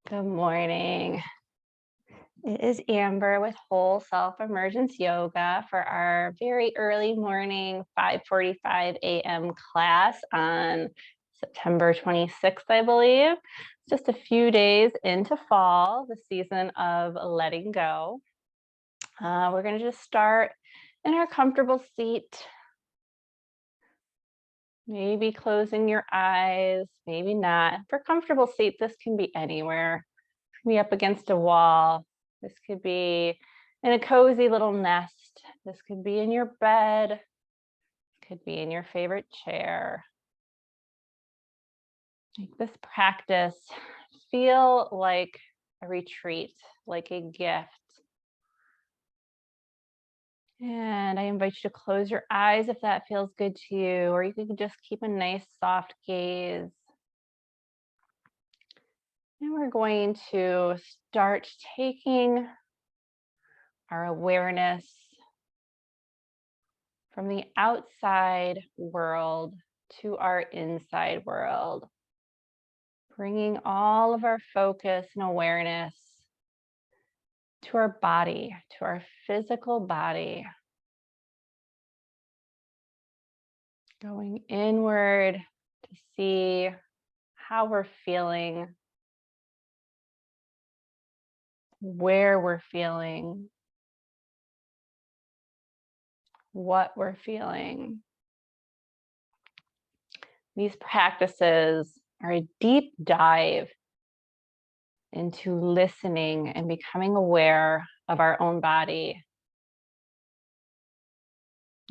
Good morning. It is Amber with Whole Self Emergence Yoga for our very early morning 5:45 a.m. class on September 26th, I believe. It's just a few days into fall, the season of letting go. We're going to just start in our comfortable seat, maybe closing your eyes, maybe not. For comfortable seat, this can be anywhere. Be up against a wall. This could be in a cozy little nest. This could be in your bed. Could be in your favorite chair. Make this practice feel like a retreat, like a gift. And I invite you to close your eyes if that feels good to you, or you can just keep a nice soft gaze. And we're going to start taking our awareness from the outside world to our inside world, bringing all of our focus and awareness to our body, to our physical body, going inward to see how we're feeling, where we're feeling, what we're feeling. These practices are a deep dive into listening and becoming aware of our own body.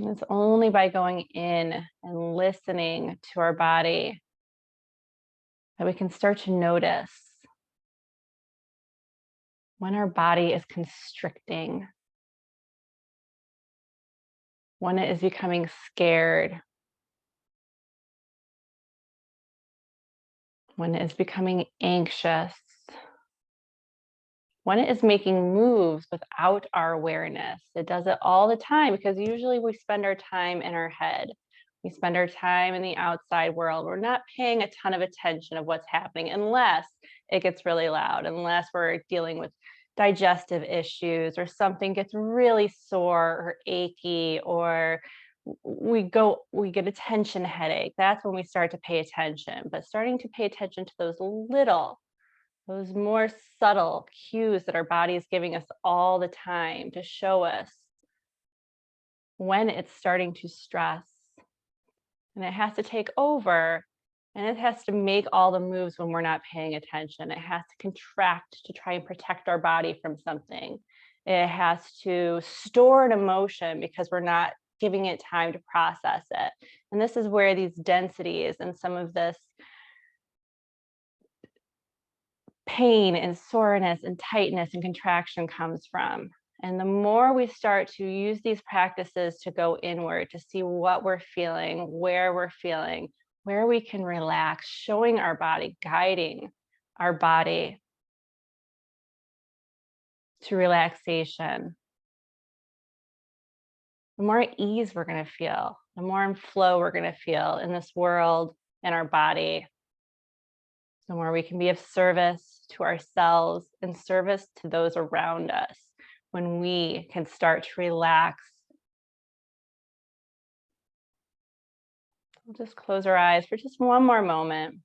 And it's only by going in and listening to our body that we can start to notice when our body is constricting, when it is becoming scared, when it is becoming anxious, when it is making moves without our awareness. It does it all the time because usually we spend our time in our head. We spend our time in the outside world. We're not paying a ton of attention of what's happening unless it gets really loud, unless we're dealing with digestive issues or something gets really sore or achy, or we get a tension headache. That's when we start to pay attention. But starting to pay attention to those more subtle cues that our body is giving us all the time to show us when it's starting to stress. And it has to take over, and it has to make all the moves when we're not paying attention. It has to contract to try and protect our body from something. It has to store an emotion because we're not giving it time to process it. And this is where these densities and some of this pain and soreness and tightness and contraction comes from. And the more we start to use these practices to go inward, to see what we're feeling, where we can relax, showing our body, guiding our body to relaxation, the more at ease we're going to feel, the more in flow we're going to feel in this world and our body, the more we can be of service to ourselves and service to those around us when we can start to relax. We'll just close our eyes for just one more moment,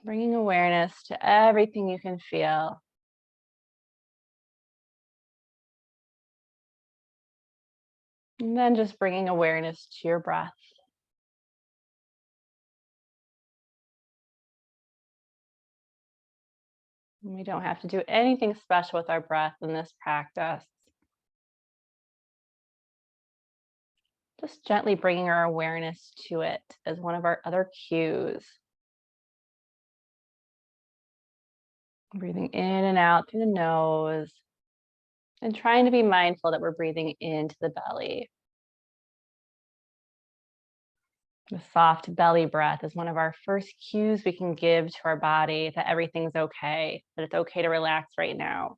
bringing awareness to everything you can feel. And then just bringing awareness to your breath. And we don't have to do anything special with our breath in this practice. Just gently bringing our awareness to it as one of our other cues. Breathing in and out through the nose, and trying to be mindful that we're breathing into the belly. The soft belly breath is one of our first cues we can give to our body that everything's okay, that it's okay to relax right now.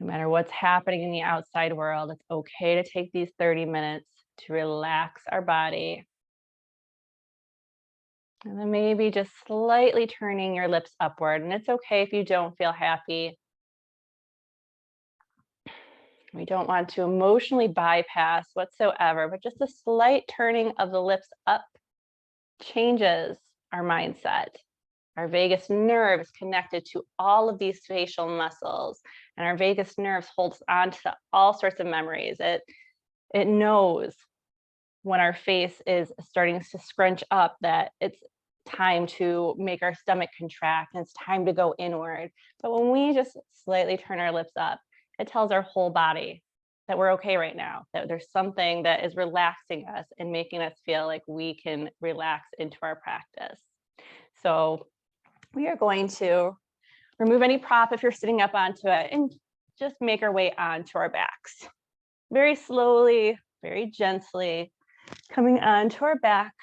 No matter what's happening in the outside world, it's okay to take these 30 minutes to relax our body, And then maybe just slightly turning your lips upward. And it's okay if you don't feel happy. We don't want to emotionally bypass whatsoever, but just a slight turning of the lips up changes our mindset. Our vagus nerve is connected to all of these facial muscles, and our vagus nerve holds on to all sorts of memories. It knows when our face is starting to scrunch up that it's time to make our stomach contract and it's time to go inward. But when we just slightly turn our lips up, it tells our whole body that we're okay right now, that there's something that is relaxing us and making us feel like we can relax into our practice. So we are going to remove any prop if you're sitting up onto it and just make our way onto our backs. Very slowly, very gently, coming onto our back,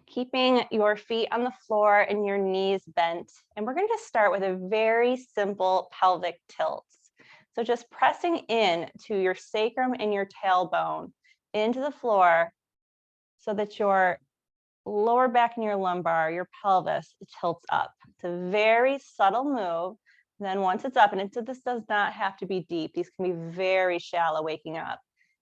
keeping your feet on the floor and your knees bent. And we're going to start with a very simple pelvic tilt. So just pressing in to your sacrum and your tailbone into the floor so that your lower back and your lumbar, your pelvis tilts up. It's a very subtle move. Then once it's up, and this does not have to be deep. These can be very shallow waking up.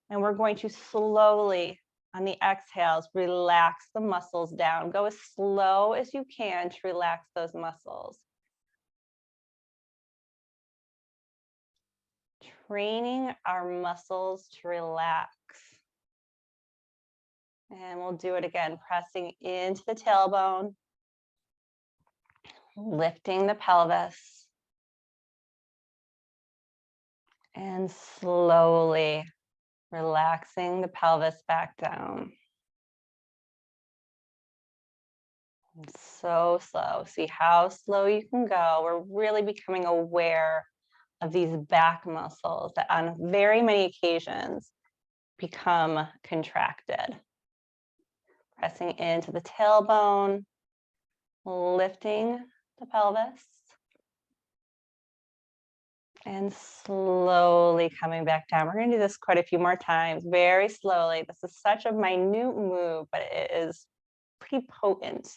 And we're going to slowly, on the exhales, relax the muscles down. Go as slow as you can to relax those muscles. Training our muscles to relax. And we'll do it again, pressing into the tailbone, lifting the pelvis, and slowly relaxing the pelvis back down. So slow. See how slow you can go. We're really becoming aware of these back muscles that on very many occasions become contracted. Pressing into the tailbone, lifting the pelvis, and slowly coming back down. We're going to do this quite a few more times, very slowly. This is such a minute move, but it is pretty potent.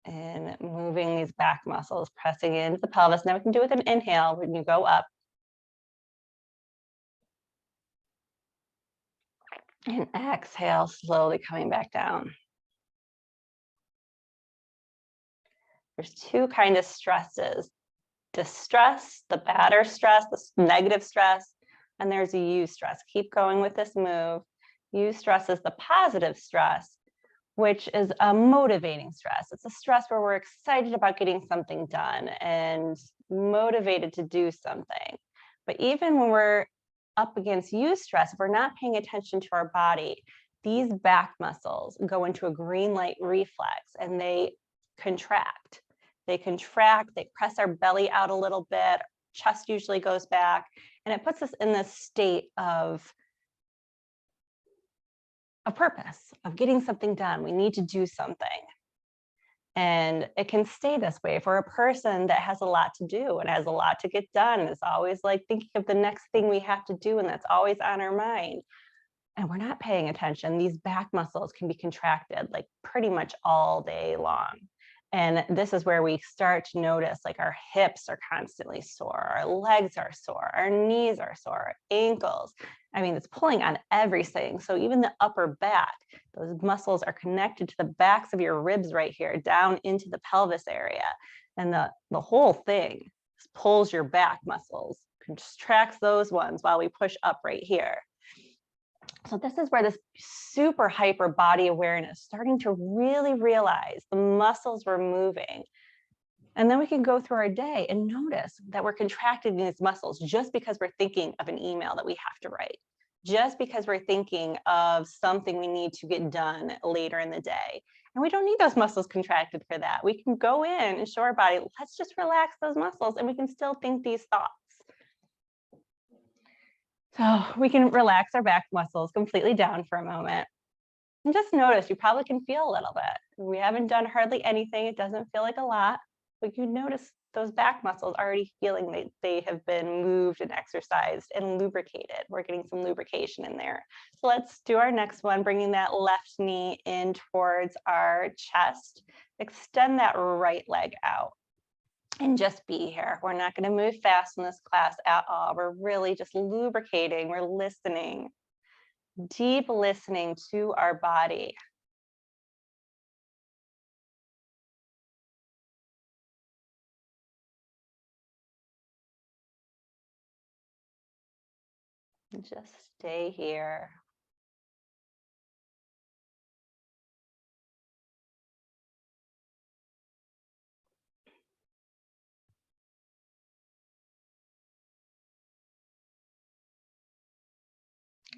And moving these back muscles, pressing into the pelvis. Now we can do it with an inhale when you go up. And exhale, slowly coming back down. There's two kinds of stresses. Distress, the batter stress, the negative stress, and there's a eustress. Keep going with this move. Eustress is the positive stress, which is a motivating stress. It's a stress where we're excited about getting something done and motivated to do something. But even when we're up against eustress, if we're not paying attention to our body, these back muscles go into a green light reflex and they contract. They contract, they press our belly out a little bit, chest usually goes back, and it puts us in this state of a purpose, of getting something done. We need to do something. And it can stay this way for a person that has a lot to do and has a lot to get done. It's always like thinking of the next thing we have to do, and that's always on our mind. And we're not paying attention. These back muscles can be contracted like pretty much all day long. And this is where we start to notice like our hips are constantly sore, our legs are sore, our knees are sore, our ankles. I mean, it's pulling on everything. So even the upper back, those muscles are connected to the backs of your ribs right here, down into the pelvis area. And the whole thing pulls your back muscles, contracts those ones while we push up right here. So this is where this super hyper body awareness, starting to really realize the muscles we're moving. And then we can go through our day and notice that we're contracting these muscles just because we're thinking of an email that we have to write, just because we're thinking of something we need to get done later in the day. And we don't need those muscles contracted for that. We can go in and show our body, let's just relax those muscles, and we can still think these thoughts. So we can relax our back muscles completely down for a moment. And just notice, you probably can feel a little bit. We haven't done hardly anything. It doesn't feel like a lot, but you notice those back muscles already feeling they have been moved and exercised and lubricated. We're getting some lubrication in there. So let's do our next one, bringing that left knee in towards our chest. Extend that right leg out and just be here. We're not going to move fast in this class at all. We're really just lubricating. We're listening, deep listening to our body. Just stay here.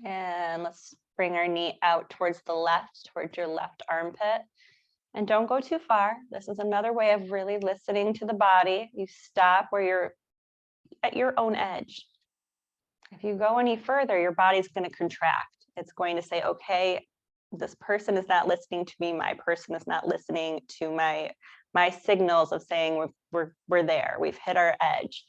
And let's bring our knee out towards the left, towards your left armpit. And don't go too far. This is another way of really listening to the body. You stop where you're at your own edge. If you go any further, your body's going to contract. It's going to say, okay, this person is not listening to me. My person is not listening to my signals of saying we're there. We've hit our edge.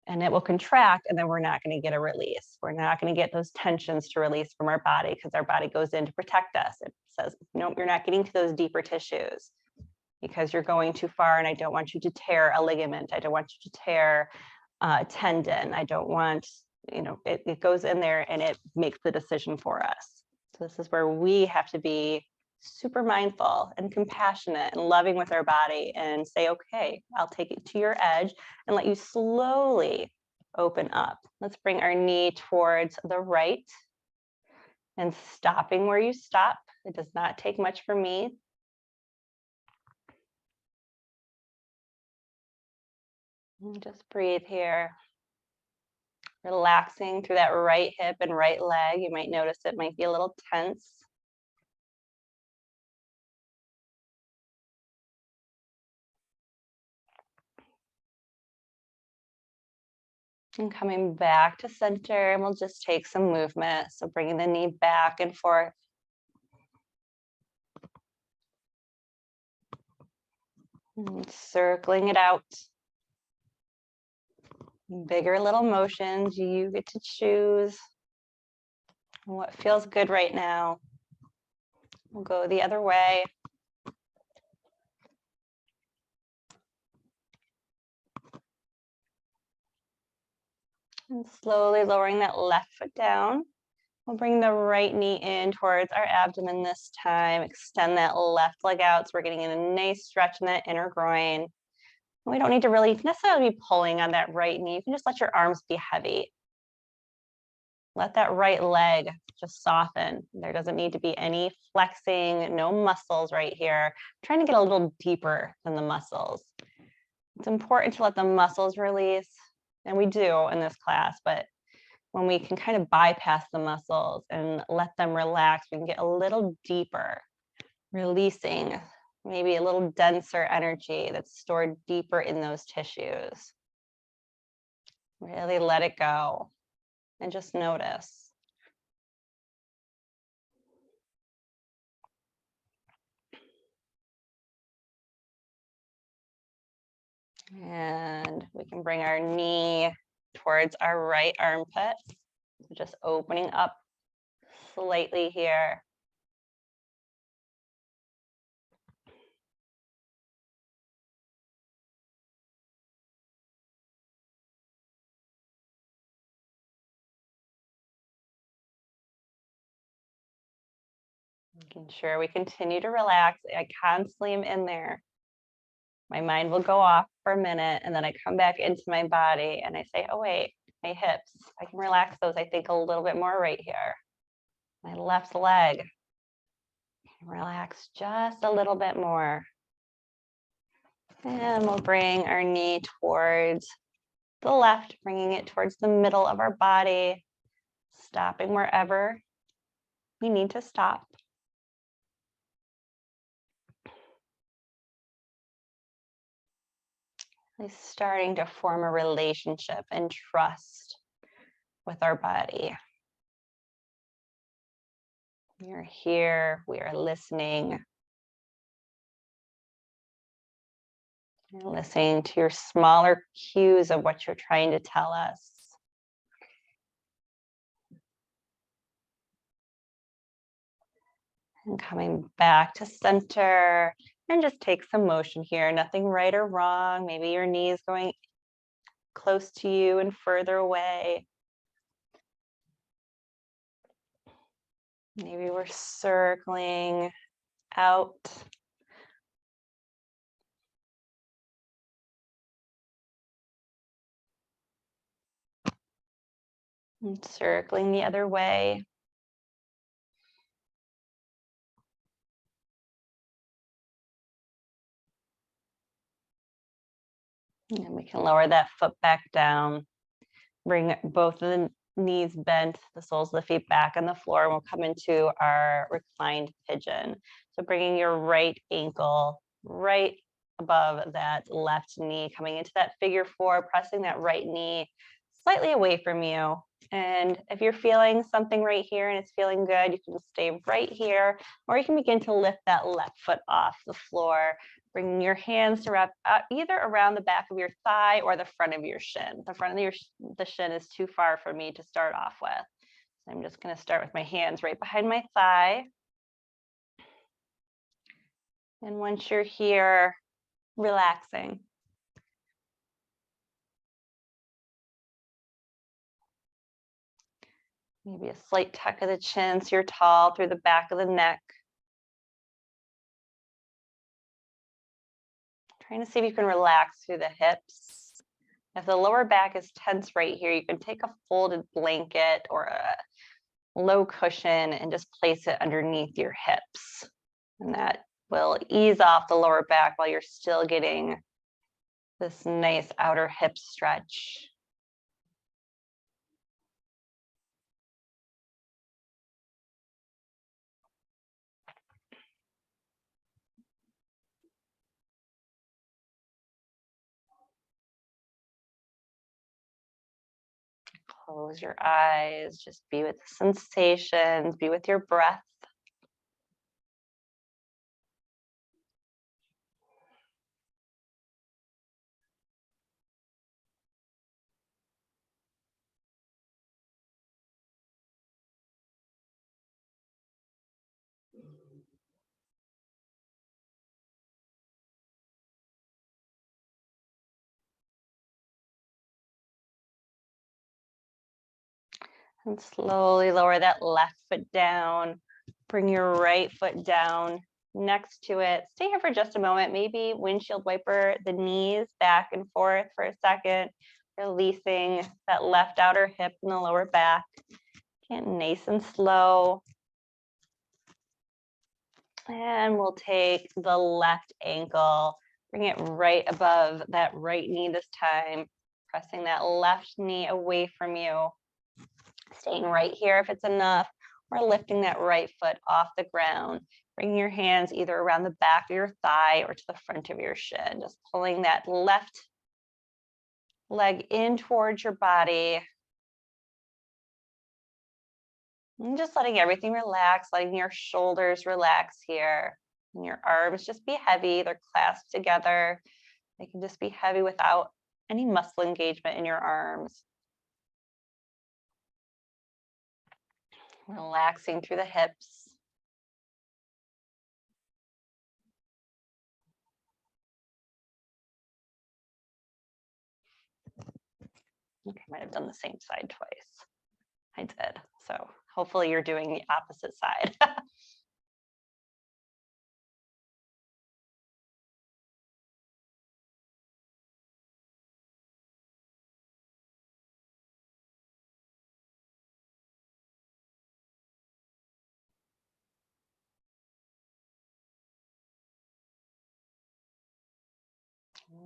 And it will contract, and then we're not going to get a release. We're not going to get those tensions to release from our body because our body goes in to protect us. It says, no, you're not getting to those deeper tissues because you're going too far, and I don't want you to tear a ligament. I don't want you to tear a tendon. I don't want, it goes in there and it makes the decision for us. So this is where we have to be super mindful and compassionate and loving with our body and say, okay, I'll take it to your edge and let you slowly open up. Let's bring our knee towards the right and stopping where you stop. It does not take much for me. And just breathe here. Relaxing through that right hip and right leg. You might notice it might be a little tense. And coming back to center, and we'll just take some movement. So bringing the knee back and forth. And circling it out. Bigger little motions, you get to choose what feels good right now. We'll go the other way. And slowly lowering that left foot down. We'll bring the right knee in towards our abdomen this time. Extend that left leg out so we're getting a nice stretch in that inner groin. And we don't need to really necessarily be pulling on that right knee. You can just let your arms be heavy. Let that right leg just soften. There doesn't need to be any flexing, no muscles right here. I'm trying to get a little deeper than the muscles. It's important to let the muscles release, and we do in this class, but when we can kind of bypass the muscles and let them relax, we can get a little deeper, releasing maybe a little denser energy that's stored deeper in those tissues. Really let it go and just notice. And we can bring our knee towards our right armpit. So just opening up slightly here. Making sure we continue to relax. I constantly am in there. My mind will go off for a minute and then I come back into my body and I say, oh wait, my hips, I can relax those, I think, a little bit more right here. My left leg, relax just a little bit more. And we'll bring our knee towards the left, bringing it towards the middle of our body, stopping wherever we need to stop. Starting to form a relationship and trust with our body. We are here, we are listening. You're listening to your smaller cues of what you're trying to tell us. And coming back to center, and just take some motion here. Nothing right or wrong. Maybe your knee is going close to you and further away. Maybe we're circling out. And circling the other way. And we can lower that foot back down. Bring both of the knees bent, the soles of the feet back on the floor, and we'll come into our reclined pigeon. So bringing your right ankle right above that left knee, coming into that figure four, pressing that right knee slightly away from you. And if you're feeling something right here and it's feeling good, you can stay right here, or you can begin to lift that left foot off the floor, bringing your hands to wrap either around the back of your thigh or the front of your shin. The front of the shin is too far for me to start off with. So I'm just going to start with my hands right behind my thigh. And once you're here, relaxing. Maybe a slight tuck of the chin so you're tall through the back of the neck. Trying to see if you can relax through the hips. If the lower back is tense right here, you can take a folded blanket or a low cushion and just place it underneath your hips. And that will ease off the lower back while you're still getting this nice outer hip stretch. Close your eyes, just be with the sensations, be with your breath. And slowly lower that left foot down. Bring your right foot down next to it. Stay here for just a moment. Maybe windshield wiper the knees back and forth for a second, releasing that left outer hip and the lower back. Get nice and slow. And we'll take the left ankle, bring it right above that right knee this time, pressing that left knee away from you. Staying right here if it's enough, or lifting that right foot off the ground. Bringing your hands either around the back of your thigh or to the front of your shin. Just pulling that left leg in towards your body. And just letting everything relax, letting your shoulders relax here. And your arms just be heavy. They're clasped together. They can just be heavy without any muscle engagement in your arms. Relaxing through the hips. Okay, I might have done the same side twice. I did. So hopefully you're doing the opposite side.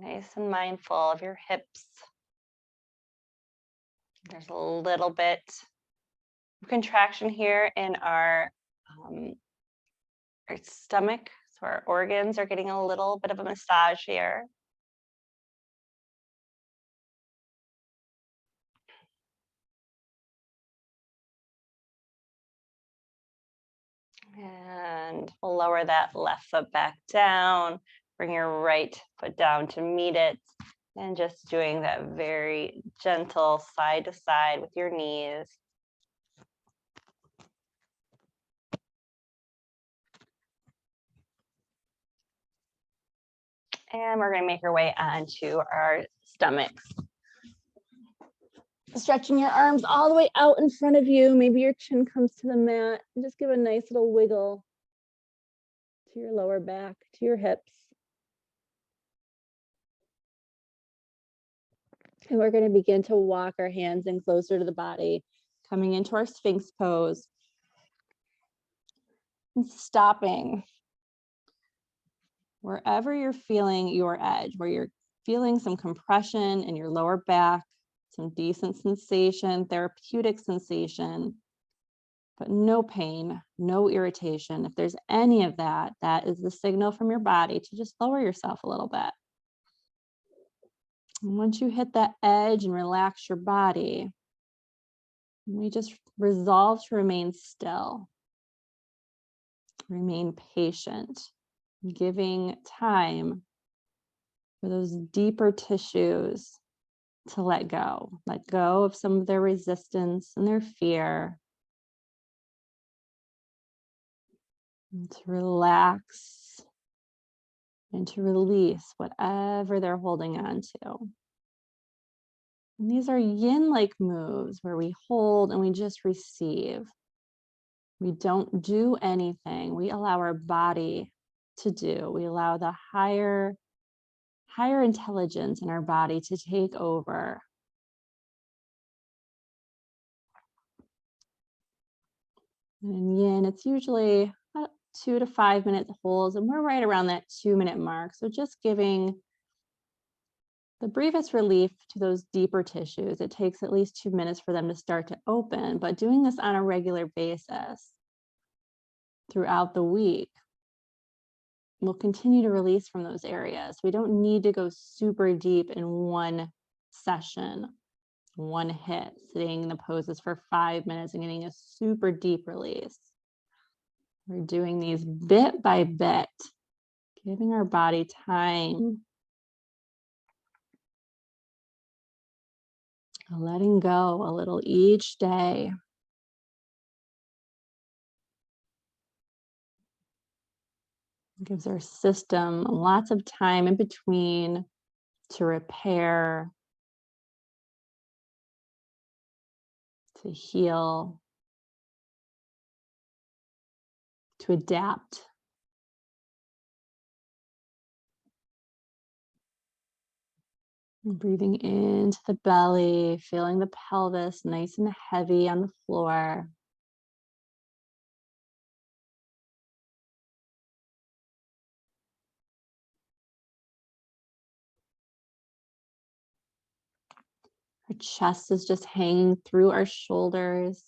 Nice and mindful of your hips. There's a little bit of contraction here in our stomach. So our organs are getting a little bit of a massage here. And we'll lower that left foot back down, Bring your right foot down to meet it. And just doing that very gentle side to side with your knees. And we're going to make our way onto our stomachs. Stretching your arms all the way out in front of you. Maybe your chin comes to the mat. And just give a nice little wiggle to your lower back, to your hips. And we're going to begin to walk our hands in closer to the body, coming into our Sphinx pose. And stopping wherever you're feeling your edge, where you're feeling some compression in your lower back, some decent sensation, therapeutic sensation, but no pain, no irritation. If there's any of that, that is the signal from your body to just lower yourself a little bit. And once you hit that edge and relax your body, we just resolve to remain still, remain patient, giving time for those deeper tissues to let go of some of their resistance and their fear, and to relax and to release whatever they're holding on to. And these are yin-like moves where we hold and we just receive. We don't do anything. We allow our body to do. We allow the higher intelligence in our body to take over. And in yin, it's usually about 2 to 5 minute holds, and we're right around that 2-minute mark. So just giving the briefest relief to those deeper tissues. It takes at least 2 minutes for them to start to open, but doing this on a regular basis throughout the week will continue to release from those areas. We don't need to go super deep in one session, one hit, sitting in the poses for 5 minutes and getting a super deep release. We're doing these bit by bit, giving our body time, letting go a little each day. It gives our system lots of time in between to repair, to heal, to adapt. And breathing into the belly, feeling the pelvis nice and heavy on the floor. Our chest is just hanging through our shoulders.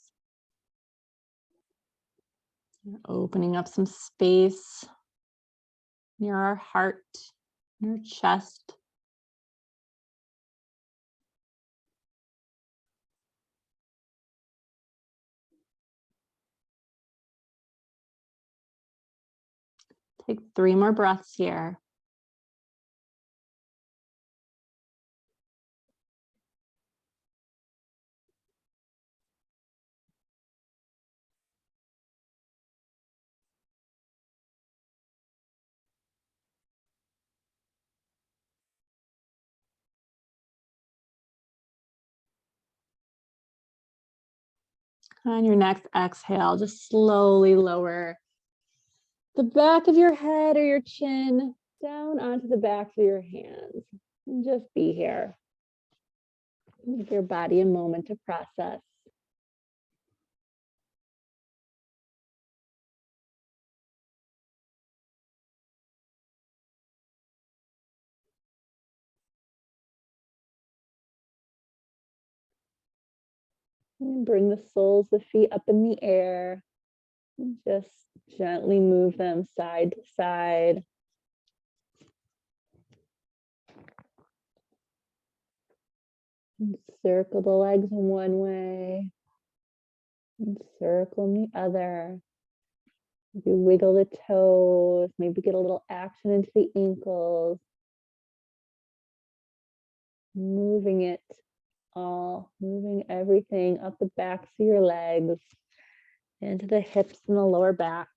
We're opening up some space near our heart, near our chest. Take 3 more breaths here. On your next exhale, just slowly lower the back of your head or your chin down onto the backs of your hands. And just be here. Give your body a moment to process. And bring the soles of the feet up in the air. And just gently move them side to side. And circle the legs in one way. And circle in the other. You wiggle the toes, maybe get a little action into the ankles. Moving it all, moving everything up the backs of your legs, into the hips and the lower back.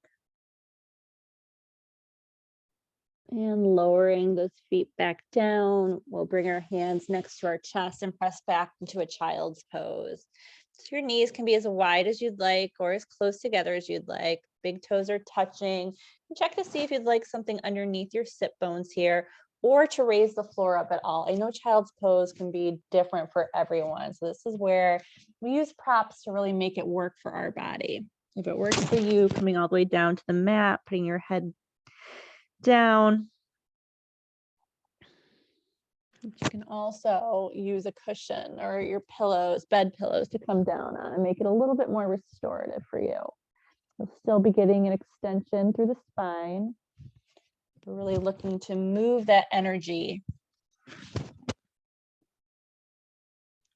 And lowering those feet back down. We'll bring our hands next to our chest and press back into a child's pose. So your knees can be as wide as you'd like or as close together as you'd like. Big toes are touching. And check to see if you'd like something underneath your sit bones here or to raise the floor up at all. I know child's pose can be different for everyone. So this is where we use props to really make it work for our body. If it works for you, coming all the way down to the mat, putting your head down. You can also use a cushion or your pillows, bed pillows to come down on and make it a little bit more restorative for you. You'll still be getting an extension through the spine. We're really looking to move that energy.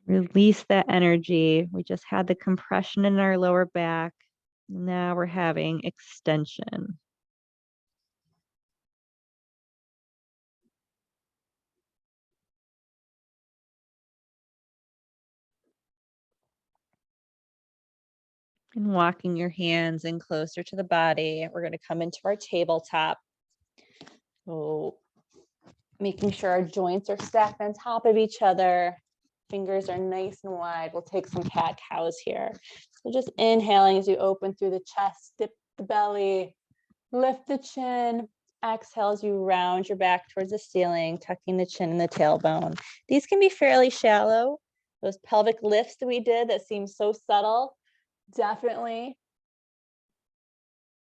Release that energy. We just had the compression in our lower back. Now we're having extension. And walking your hands in closer to the body. We're going to come into our tabletop. So making sure our joints are stacked on top of each other. Fingers are nice and wide. We'll take some cat cows here. So just inhaling as you open through the chest, dip the belly, lift the chin. Exhale as you round your back towards the ceiling, tucking the chin and the tailbone. These can be fairly shallow. Those pelvic lifts that we did that seem so subtle, definitely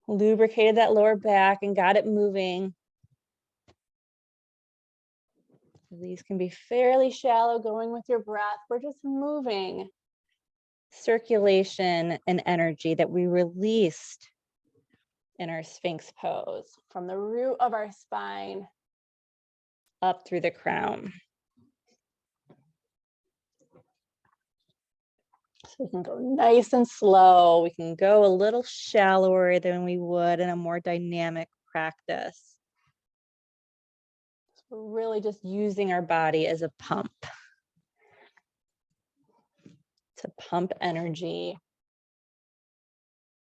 lubricated that lower back and got it moving. These can be fairly shallow, going with your breath. We're just moving circulation and energy that we released in our Sphinx pose from the root of our spine up through the crown. So we can go nice and slow. We can go a little shallower than we would in a more dynamic practice. So we're really just using our body as a pump to pump energy,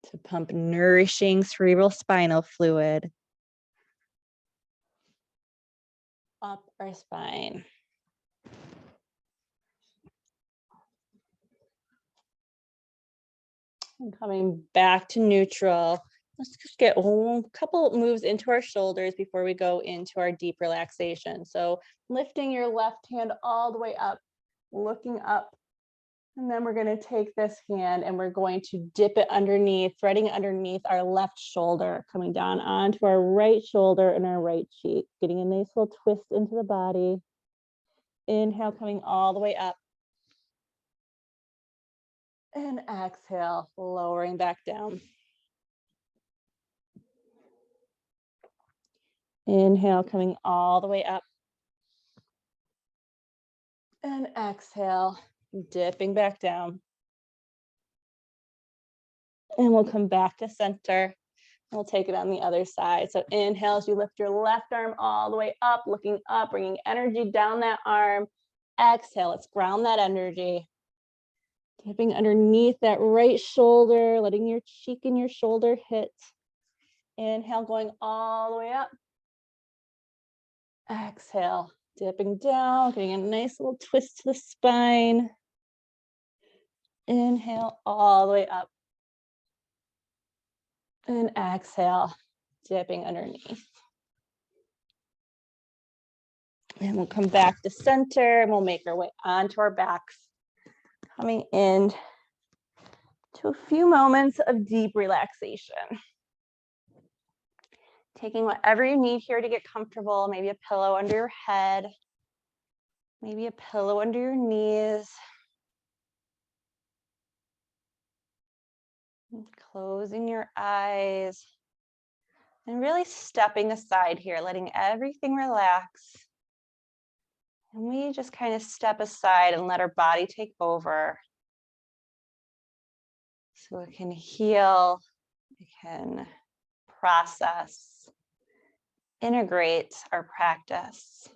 to pump nourishing cerebral spinal fluid up our spine. And coming back to neutral. Let's just get a couple moves into our shoulders before we go into our deep relaxation. So lifting your left hand all the way up, looking up. And then we're going to take this hand and we're going to dip it underneath, threading underneath our left shoulder, coming down onto our right shoulder and our right cheek, getting a nice little twist into the body. Inhale, coming all the way up. And exhale, lowering back down. Inhale, coming all the way up. And exhale, dipping back down. And we'll come back to center. We'll take it on the other side. So inhale as you lift your left arm all the way up, looking up, bringing energy down that arm. Exhale, let's ground that energy. Dipping underneath that right shoulder, letting your cheek and your shoulder hit. Inhale, going all the way up. Exhale, dipping down, getting a nice little twist to the spine. Inhale all the way up. And exhale, dipping underneath. And we'll come back to center and we'll make our way onto our backs. Coming in to a few moments of deep relaxation. Taking whatever you need here to get comfortable, maybe a pillow under your head, maybe a pillow under your knees. And closing your eyes and really stepping aside here, letting everything relax. And we just kind of step aside and let our body take over. So it can heal, it can process, integrate our practice.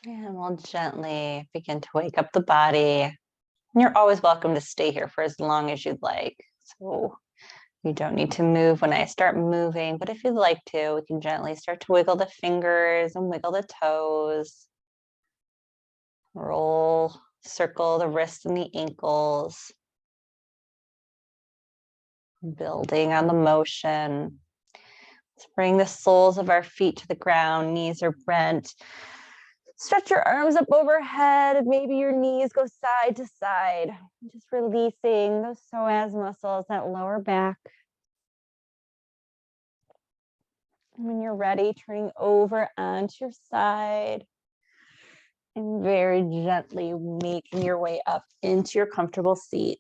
And we'll gently begin to wake up the body. And you're always welcome to stay here for as long as you'd like. So you don't need to move when I start moving, but if you'd like to, we can gently start to wiggle the fingers and wiggle the toes. Roll, circle the wrists and the ankles. Building on the motion. Let's bring the soles of our feet to the ground, knees are bent. Stretch your arms up overhead. Maybe your knees go side to side. Just releasing those psoas muscles, that lower back. And when you're ready, turning over onto your side. And very gently making your way up into your comfortable seat.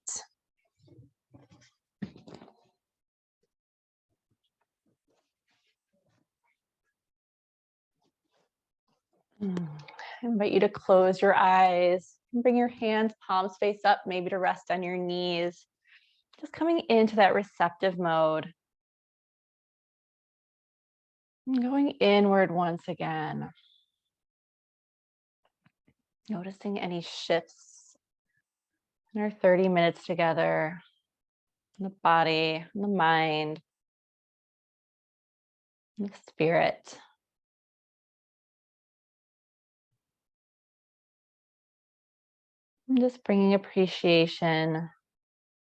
I invite you to close your eyes and bring your hands, palms face up, maybe to rest on your knees. Just coming into that receptive mode. And going inward once again. Noticing any shifts in our 30 minutes together, in the body, in the mind, in the spirit. And just bringing appreciation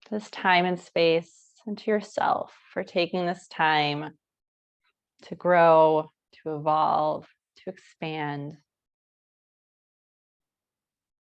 to this time and space and to yourself for taking this time to grow, to evolve, to expand.